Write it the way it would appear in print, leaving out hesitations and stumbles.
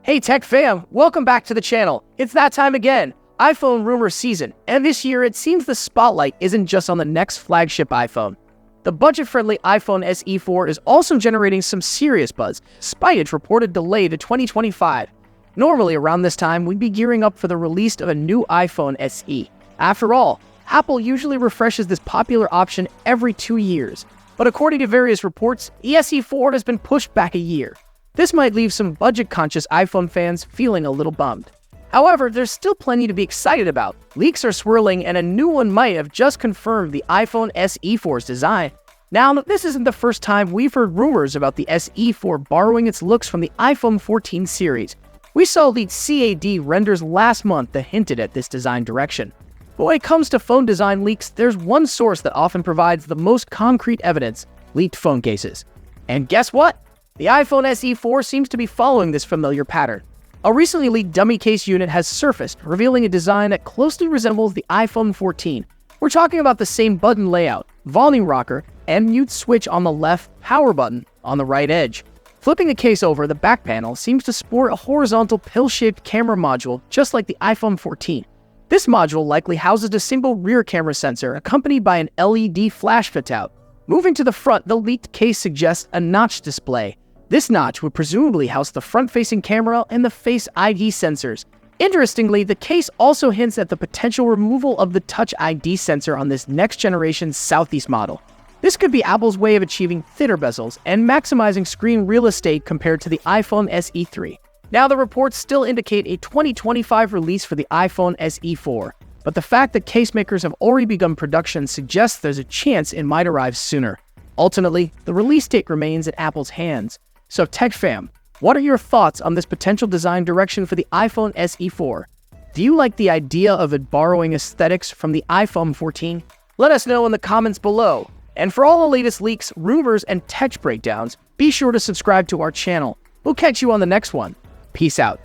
Hey Tech fam, welcome back to the channel. It's that time again, iPhone rumor season, and this year it seems the spotlight isn't just on the next flagship iPhone. The budget-friendly iPhone SE 4 is also generating some serious buzz, despite its reported delay to 2025. Normally around this time, we'd be gearing up for the release of a new iPhone SE. After all, Apple usually refreshes this popular option every 2 years. But according to various reports, the SE 4 has been pushed back a year. This might leave some budget-conscious iPhone fans feeling a little bummed. However, there's still plenty to be excited about. Leaks are swirling and a new one might have just confirmed the iPhone SE 4's design. Now, this isn't the first time we've heard rumors about the SE 4 borrowing its looks from the iPhone 14 series. We saw leaked CAD renders last month that hinted at this design direction. But when it comes to phone design leaks, there's one source that often provides the most concrete evidence: leaked phone cases. And guess what? The iPhone SE 4 seems to be following this familiar pattern. A recently leaked dummy case unit has surfaced, revealing a design that closely resembles the iPhone 14. We're talking about the same button layout, volume rocker, and mute switch on the left, power button on the right edge. Flipping the case over, the back panel seems to sport a horizontal pill-shaped camera module just like the iPhone 14. This module likely houses a single rear camera sensor accompanied by an LED flash fit-out. Moving to the front, the leaked case suggests a notch display. This notch would presumably house the front-facing camera and the Face ID sensors. Interestingly, the case also hints at the potential removal of the Touch ID sensor on this next-generation Southeast model. This could be Apple's way of achieving thinner bezels and maximizing screen real estate compared to the iPhone SE 3. Now, the reports still indicate a 2025 release for the iPhone SE 4, but the fact that case makers have already begun production suggests there's a chance it might arrive sooner. Ultimately, the release date remains in Apple's hands. So Tech fam, what are your thoughts on this potential design direction for the iPhone SE 4? Do you like the idea of it borrowing aesthetics from the iPhone 14? Let us know in the comments below. And for all the latest leaks, rumors, and tech breakdowns, be sure to subscribe to our channel. We'll catch you on the next one. Peace out.